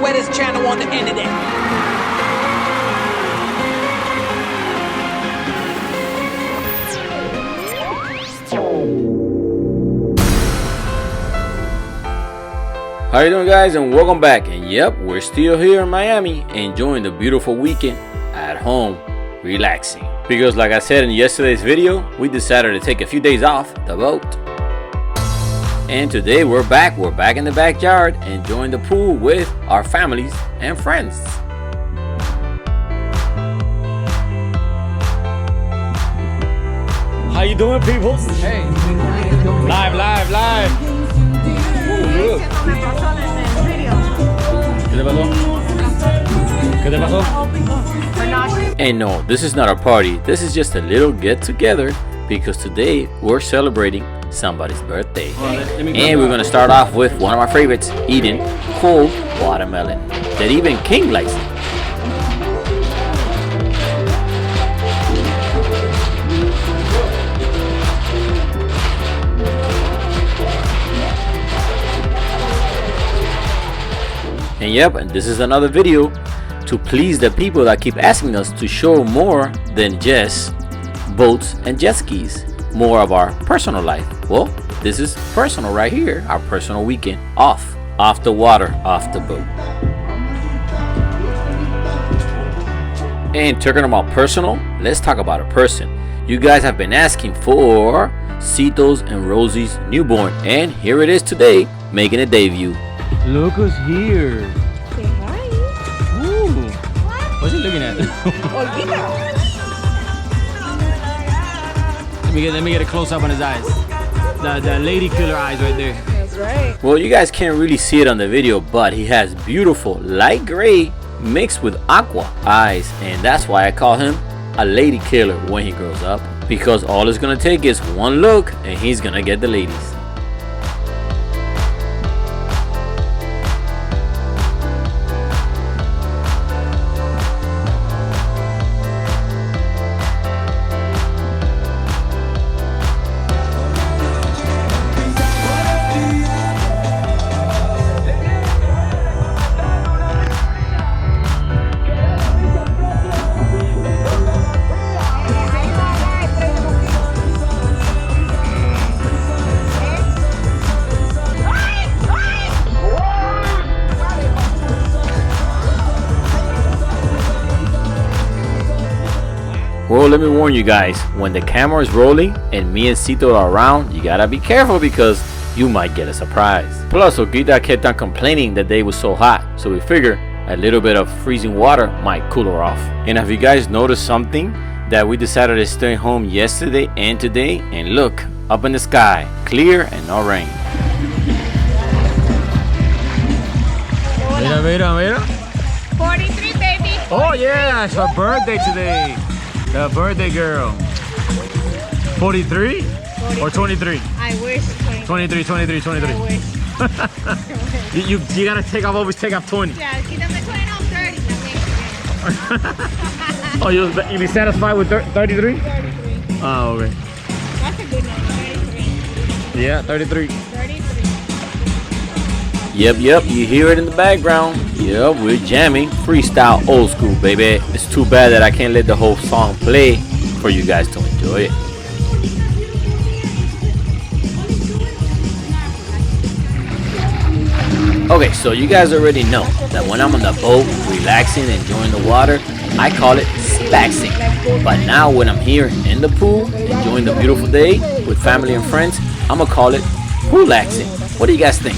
wettest channel on the internet. How you doing, guys, and welcome back. And yep, we're still here in Miami enjoying the beautiful weekend at home, relaxing. Because like I said in yesterday's video, we decided to take a few days off the boat. And today we're back in the backyard enjoying the pool with our families and friends. How you doing, people? Hey, Live. Ooh, ¿Qué te pasó? And no, this is not a party. This is just a little get together because today we're celebrating somebody's birthday. And we're gonna start off with one of my favorites, eating cold watermelon. That even King likes it. And yep, and this is another video to please the people that keep asking us to show more than just boats and jet skis, more of our personal life. Well, this is personal right here, our personal weekend off the water, off the boat. And talking about personal, let's talk about a person. You guys have been asking for Cito's and Rosie's newborn, and here it is today, making a debut. look who's here. Say hi. Ooh. What's he looking at? Olvida. Let me get a close up on his eyes. The lady killer eyes right there. That's right. Well, you guys can't really see it on the video, but he has beautiful light gray mixed with aqua eyes, and that's why I call him a lady killer when he grows up, because all it's gonna take is one look and he's gonna get the ladies. Well, let me warn you guys, when the camera is rolling and me and Cito are around, you gotta be careful because you might get a surprise. Plus, Olguita kept on complaining that day was so hot, so we figure a little bit of freezing water might cool her off. And have you guys noticed something? That we decided to stay home yesterday and today, and look, up in the sky, clear and no rain. Mira. 43, baby. Oh yeah, it's her birthday today. The birthday girl. 43 or 23? I wish. 23. I wish. You gotta always take off 20. Yeah, quítame 20, no, 30. Oh, you be satisfied with 33? 33. Oh, okay. That's a good number. 33. Yeah, 33. 33. Yep, you hear it in the background. Yep, we're jamming, freestyle, old school, baby. It's too bad that I can't let the whole song play for you guys to enjoy it. Okay, so you guys already know that when I'm on the boat, relaxing, enjoying the water, I call it spaxing. But now when I'm here in the pool, enjoying the beautiful day with family and friends, I'm gonna call it poolaxing. What do you guys think?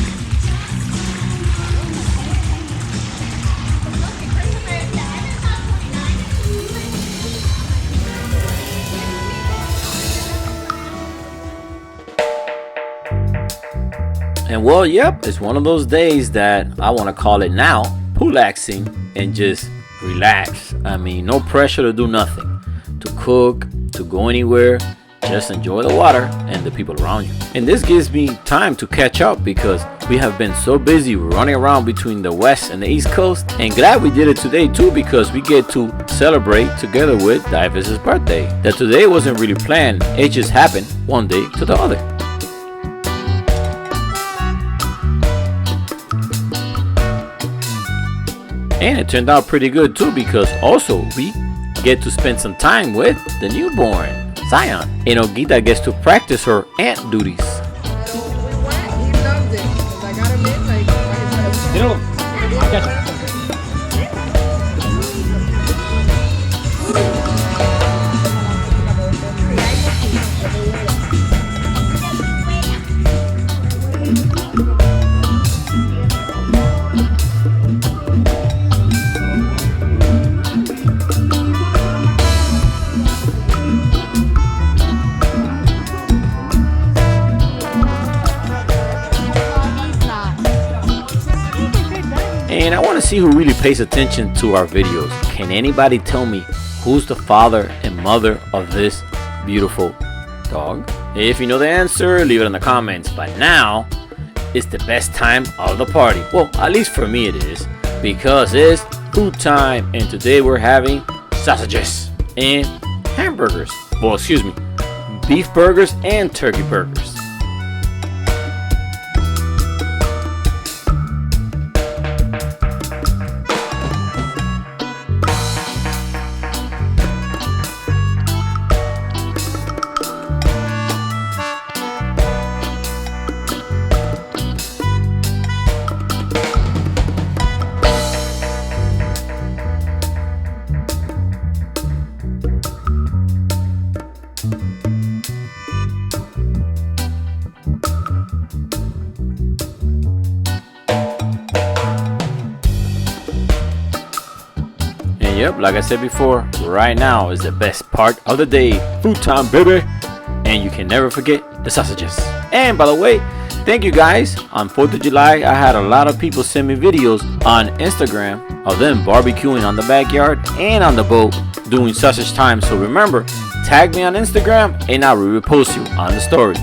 And well, yep, it's one of those days that I want to call it now poolaxing and just relax. I mean, no pressure to do nothing, to cook, to go anywhere. Just enjoy the water and the people around you. And this gives me time to catch up because we have been so busy running around between the west and the east coast. And glad we did it today too, because we get to celebrate together with Divis's birthday. That today wasn't really planned, it just happened one day to the other. And it turned out pretty good too, because also we get to spend some time with the newborn, Zion. And Olguita gets to practice her aunt duties. We went, he loved it. 'Cause I got him in like You know, I'll catch it. And I want to see who really pays attention to our videos. Can anybody tell me who's the father and mother of this beautiful dog? If you know the answer, leave it in the comments. But now it's the best time of the party. Well, at least for me it is, because it's food time, and today we're having sausages and hamburgers. Well, excuse me, beef burgers and turkey burgers. Yep, like I said before, right now is the best part of the day. Food time, baby. And you can never forget the sausages. And by the way, thank you guys. On 4th of July, I had a lot of people send me videos on Instagram of them barbecuing on the backyard and on the boat doing sausage time. So remember, tag me on Instagram and I'll repost you on the story.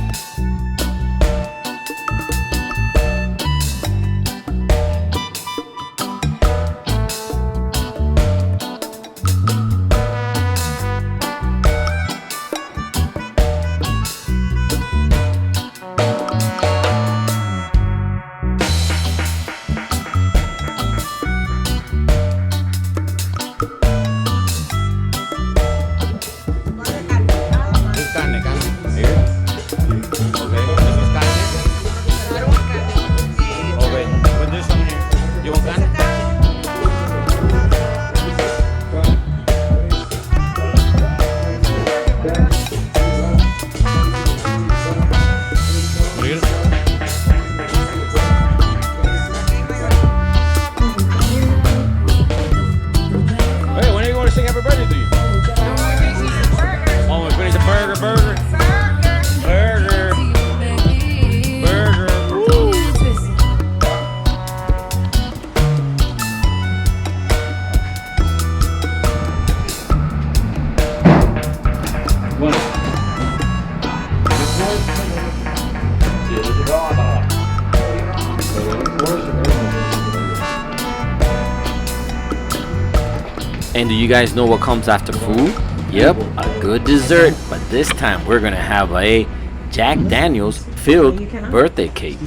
And do you guys know what comes after food? Yep, a good dessert. But this time we're gonna have a Jack Daniels filled birthday cake.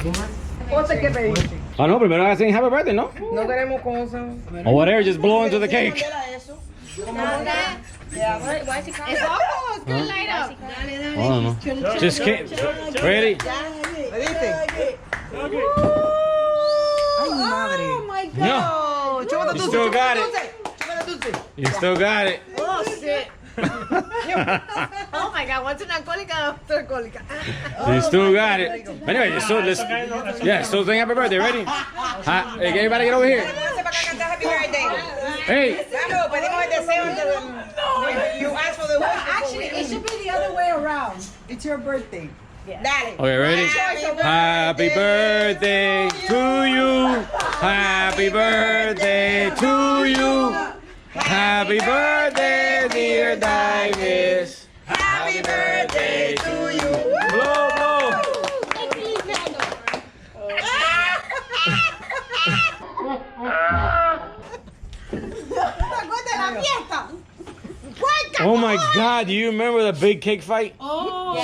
Oh no, primero hay que sing happy birthday, ¿no? No tenemos cosas. Or whatever, just blow into the cake. It's almost good light up. Oh, no. Just kidding. Ready? Oh my God. No. You still got it. You still got it. Oh shit. Oh my God, one's an alcohólica, other alcohólica. You still got it. Anyway, so let's, yeah, so sing happy birthday. Ready? Hey, everybody get over here. Hey. Actually, it should be the other way around. It's your birthday. Okay, ready? Happy birthday to you. Happy birthday to you. Happy birthday, dear Davis. Happy birthday to you. Blow, blow. La fiesta. Oh my God, do you remember the big cake fight? Oh,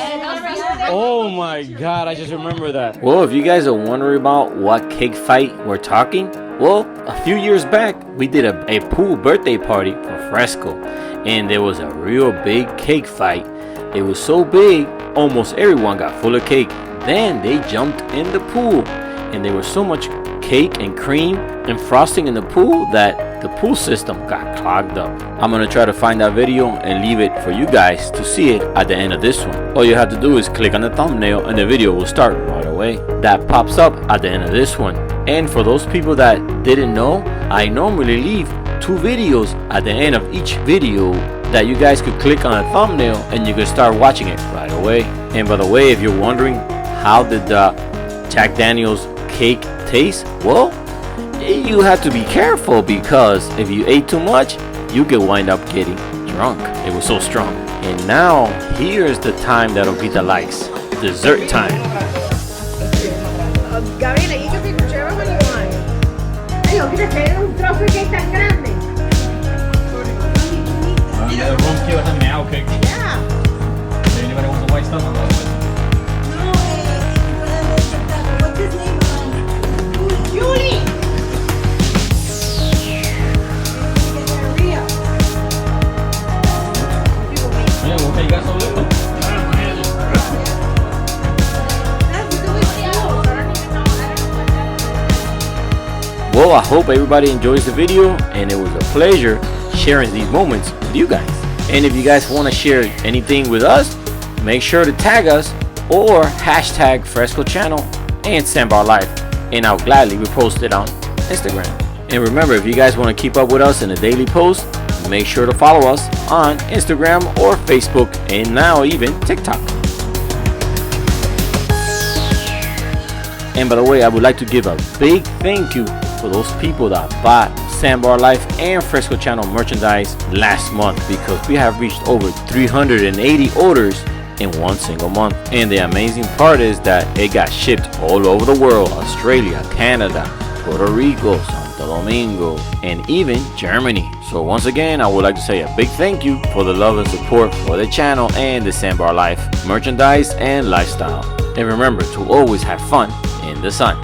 Oh my God, I just remember that. Well, if you guys are wondering about what cake fight we're talking, well, a few years back, we did a pool birthday party for Fresco, and there was a real big cake fight. It was so big, almost everyone got full of cake. Then they jumped in the pool, and there was so much cake and cream and frosting in the pool that the pool system got clogged up. I'm gonna try to find that video and leave it for you guys to see it at the end of this one. All you have to do is click on the thumbnail and the video will start right away. That pops up at the end of this one. And for those people that didn't know, I normally leave 2 videos at the end of each video that you guys could click on a thumbnail and you could start watching it right away. And by the way, if you're wondering how did the Jack Daniel's cake taste, well, you have to be careful because if you ate too much, you could wind up getting drunk. It was so strong. And now here's the time that Olguita likes, dessert time. Gabriela, you can pick whichever one you want. Ay, Olguita, trae un trozo de cake tan grande. The room kill has meow cake. Yeah. If anybody wants a white stuff, I'm like, What's his name? Julie. yeah, we'll take us a little. Well, I hope everybody enjoys the video, and it was a pleasure sharing these moments with you guys. And if you guys want to share anything with us, make sure to tag us or hashtag Fresco Channel and Sandbar Life, and I'll gladly repost it on Instagram. And remember, if you guys want to keep up with us in a daily post, make sure to follow us on Instagram or Facebook, and now even TikTok. And by the way, I would like to give a big thank you for those people that bought Sandbar Life and Fresco Channel merchandise last month, because we have reached over 380 orders in one single month. And the amazing part is that it got shipped all over the world: Australia, Canada, Puerto Rico, Santo Domingo, and even Germany. So once again, I would like to say a big thank you for the love and support for the channel and the Sandbar Life merchandise and lifestyle. And remember to always have fun in the sun.